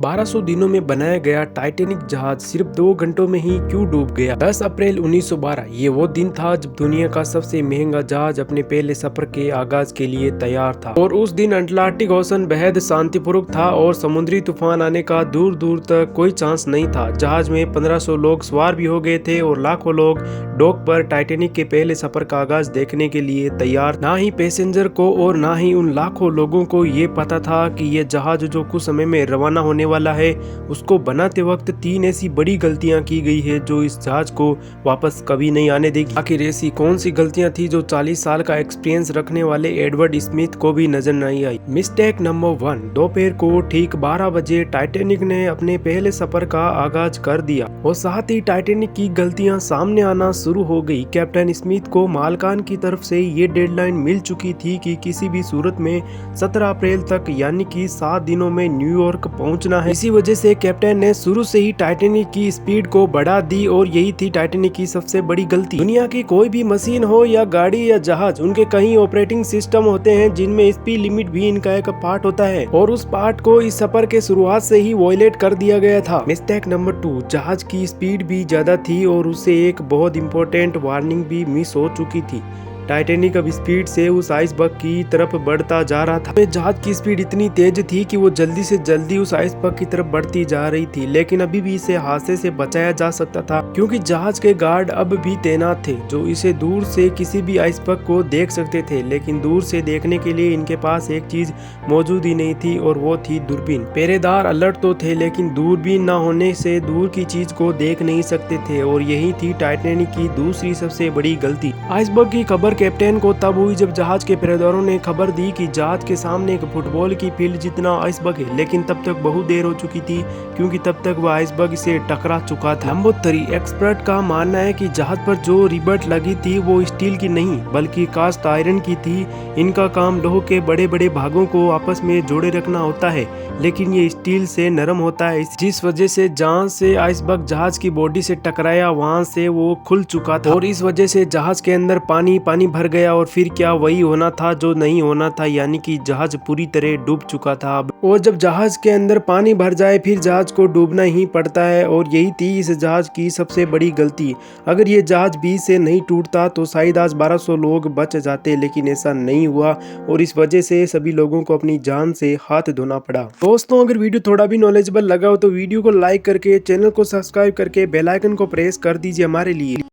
1200 दिनों में बनाया गया टाइटैनिक जहाज सिर्फ 2 घंटों में ही क्यों डूब गया? 10 अप्रैल 1912 ये वो दिन था जब दुनिया का सबसे महंगा जहाज अपने पहले सफर के आगाज के लिए तैयार था। और उस दिन अटलांटिक ओशन बेहद शांतिपूर्वक था और समुद्री तूफान आने का दूर दूर तक कोई चांस नहीं था। जहाज में 1500 लोग सवार भी हो गए थे और लाखों लोग डॉक पर टाइटैनिक के पहले सफर का आगाज देखने के लिए तैयार। ना ही पैसेंजर को और ना ही उन लाखों लोगों को ये पता था कि ये जहाज जो कुछ समय में रवाना होने वाला है, उसको बनाते वक्त 3 ऐसी बड़ी गलतियां की गई है जो इस जहाज को वापस कभी नहीं आने देगी। आखिर ऐसी कौन सी गलतियां थी जो 40 साल का एक्सपीरियंस रखने वाले एडवर्ड स्मिथ को भी नजर नहीं आई? मिस्टेक नंबर 1, दोपहर को ठीक 12 बजे टाइटैनिक ने अपने पहले सफर का आगाज कर दिया और साथ ही टाइटैनिक की गलतियां सामने आना शुरू हो गई। कैप्टन स्मिथ को मालकान की तरफ से ये डेडलाइन मिल चुकी थी कि किसी भी सूरत में 17 अप्रैल तक यानी कि 7 दिनों में न्यूयॉर्क पहुंचना है। इसी वजह से कैप्टन ने शुरू से ही टाइटैनिक की स्पीड को बढ़ा दी और यही थी टाइटैनिक की सबसे बड़ी गलती। दुनिया की कोई भी मशीन हो या गाड़ी या जहाज, उनके कई ऑपरेटिंग सिस्टम होते हैं जिनमें स्पीड लिमिट भी इनका एक पार्ट होता है और उस पार्ट को इस सफर के शुरुआत से ही वॉयलेट कर दिया गया था। मिस्टेक नंबर 2, जहाज की स्पीड भी ज्यादा थी और उससे एक बहुत इंपॉर्टेंट वार्निंग भी मिस हो चुकी थी। टाइटैनिक अब स्पीड से उस आइसबर्ग की तरफ बढ़ता जा रहा था। जहाज की स्पीड इतनी तेज थी कि वो जल्दी से जल्दी उस आइसबर्ग की तरफ बढ़ती जा रही थी, लेकिन अभी भी इसे हादसे से बचाया जा सकता था क्योंकि जहाज के गार्ड अब भी तैनात थे जो इसे दूर से किसी भी आइसबर्ग को देख सकते थे। लेकिन दूर से देखने के लिए इनके पास एक चीज मौजूद ही नहीं थी और वो थी दूरबीन। पहरेदार अलर्ट तो थे लेकिन दूरबीन न होने से दूर की चीज को देख नहीं सकते थे और यही थी टाइटैनिक की दूसरी सबसे बड़ी गलती। आइसबर्ग की खबर कैप्टन को तब हुई जब जहाज के पहरेदारों ने खबर दी कि जहाज के सामने एक फुटबॉल की फील्ड जितना आइसबर्ग है, लेकिन तब तक बहुत देर हो चुकी थी क्योंकि तब तक वह आइसबर्ग से टकरा चुका था। नंबर 3, एक्सपर्ट का मानना है कि जहाज पर जो रिबट लगी थी वो स्टील की नहीं बल्कि कास्ट आयरन की थी। इनका काम लोहे के बड़े बड़े भागों को आपस में जोड़े रखना होता है, लेकिन ये स्टील से नरम होता है, जिस वजह से जहां से आइसबर्ग जहाज की बॉडी से टकराया वहां से वो खुल चुका था और इस वजह से जहाज के अंदर पानी भर गया और फिर क्या वही होना था जो नहीं होना था, यानी कि जहाज पूरी तरह डूब चुका था। और जब जहाज के अंदर पानी भर जाए फिर जहाज को डूबना ही पड़ता है और यही थी इस जहाज की सबसे बड़ी गलती। अगर ये जहाज बीच से नहीं टूटता तो शायद आज 1200 लोग बच जाते, लेकिन ऐसा नहीं हुआ और इस वजह से सभी लोगों को अपनी जान से हाथ धोना पड़ा। दोस्तों, अगर वीडियो थोड़ा भी नॉलेजेबल लगा हो तो वीडियो को लाइक करके चैनल को सब्सक्राइब करके बेल आइकन को प्रेस कर दीजिए हमारे लिए।